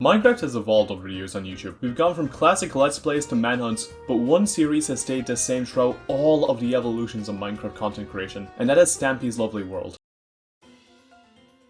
Minecraft has evolved over the years on YouTube. We've gone from classic Let's Plays to manhunts, but one series has stayed the same throughout all of the evolutions of Minecraft content creation, and that is Stampy's Lovely World.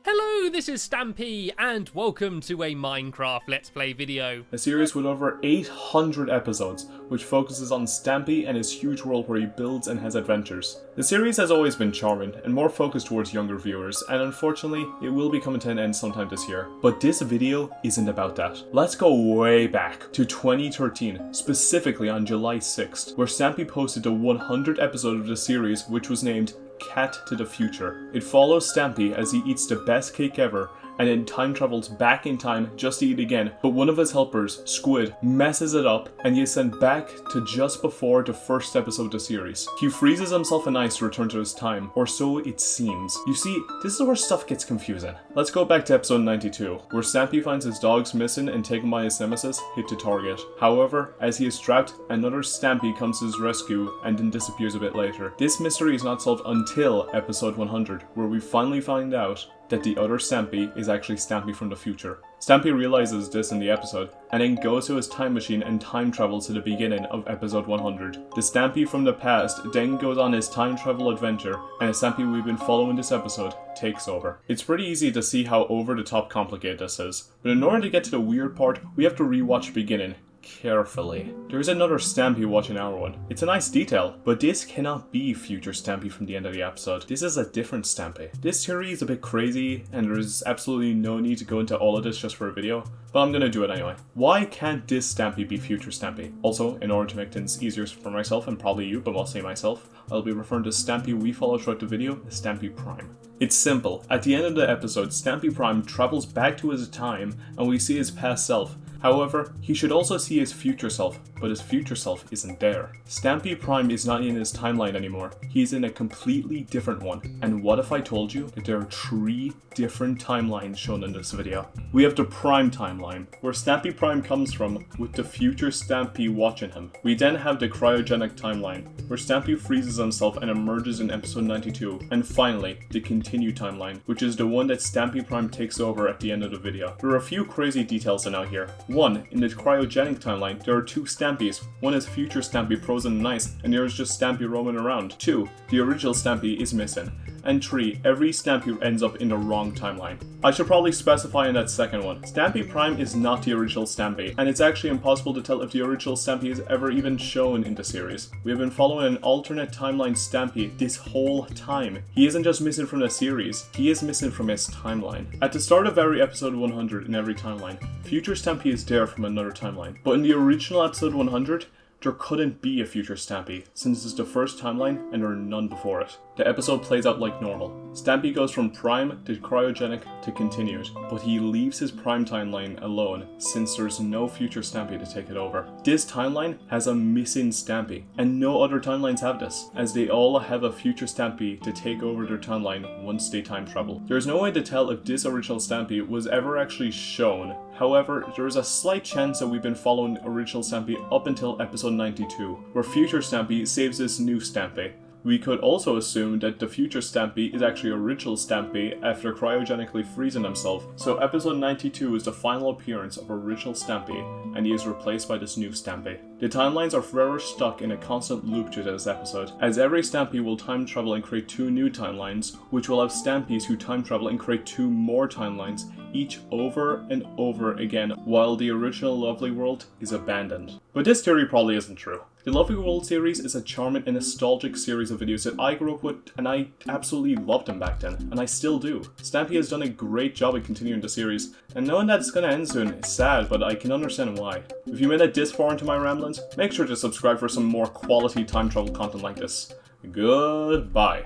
Hello, this is Stampy, and welcome to a Minecraft Let's Play video. A series with over 800 episodes, which focuses on Stampy and his huge world where he builds and has adventures. The series has always been charming, and more focused towards younger viewers, and unfortunately, it will be coming to an end sometime this year. But this video isn't about that. Let's go way back to 2013, specifically on July 6th, where Stampy posted the 100th episode of the series, which was named Cat to the Future. It follows Stampy as he eats the best cake ever and then time travels back in time just to eat again, but one of his helpers, Squid, messes it up and he is sent back to just before the first episode of the series. He freezes himself in ice to return to his time, or so it seems. You see, this is where stuff gets confusing. Let's go back to episode 92, where Stampy finds his dogs missing and taken by his nemesis, Hit to Target. However, as he is trapped, another Stampy comes to his rescue and then disappears a bit later. This mystery is not solved until episode 100, where we finally find out that the other Stampy is actually Stampy from the future. Stampy realizes this in the episode, and then goes to his time machine and time travels to the beginning of episode 100. The Stampy from the past then goes on his time travel adventure, and the Stampy we've been following this episode takes over. It's pretty easy to see how over the top complicated this is, but in order to get to the weird part, we have to rewatch the beginning carefully. There's another Stampy watching our one. It's a nice detail, but this cannot be future Stampy from the end of the episode. This is a different Stampy. This theory is a bit crazy, and there's absolutely no need to go into all of this just for a video, but I'm gonna do it anyway. Why can't this Stampy be future Stampy? Also, in order to make things easier for myself and probably you, but mostly myself, I'll be referring to Stampy we follow throughout the video as Stampy Prime. It's simple. At the end of the episode, Stampy Prime travels back to his time and we see his past self. However, he should also see his future self, but his future self isn't there. Stampy Prime is not in his timeline anymore. He's in a completely different one. And what if I told you that there are 3 different timelines shown in this video? We have the Prime timeline, where Stampy Prime comes from with the future Stampy watching him. We then have the cryogenic timeline, where Stampy freezes himself and emerges in episode 92. And finally, the continue timeline, which is the one that Stampy Prime takes over at the end of the video. There are a few crazy details in out here. 1. In the cryogenic timeline, there are 2 Stampys. One is future Stampy frozen in ice, and the other is just Stampy roaming around. 2. The original Stampy is missing. And 3. Every Stampy ends up in the wrong timeline. I should probably specify in that second one. Stampy Prime is not the original Stampy, and it's actually impossible to tell if the original Stampy is ever even shown in the series. We have been following an alternate timeline Stampy this whole time. He isn't just missing from the series, he is missing from his timeline. At the start of every episode 100 in every timeline, future Stampy is there from another timeline. But in the original episode 100, there couldn't be a future Stampy, since it's the first timeline and there are none before it. The episode plays out like normal. Stampy goes from Prime to cryogenic to continued, but he leaves his Prime timeline alone since there's no future Stampy to take it over. This timeline has a missing Stampy, and no other timelines have this, as they all have a future Stampy to take over their timeline once they time travel. There's no way to tell if this original Stampy was ever actually shown. However, there is a slight chance that we've been following original Stampy up until episode 92, where future Stampy saves this new Stampy. We could also assume that the future Stampy is actually original Stampy after cryogenically freezing himself, so episode 92 is the final appearance of original Stampy, and he is replaced by this new Stampy. The timelines are forever stuck in a constant loop to this episode, as every Stampy will time travel and create 2 new timelines, which will have Stampys who time travel and create 2 more timelines, each over and over again, while the original Lovely World is abandoned. But this theory probably isn't true. The Lovely World series is a charming and nostalgic series of videos that I grew up with, and I absolutely loved them back then, and I still do. Stampy has done a great job at continuing the series, and knowing that it's gonna end soon is sad, but I can understand why. If you made it this far into my ramblings, make sure to subscribe for some more quality time travel content like this. Goodbye.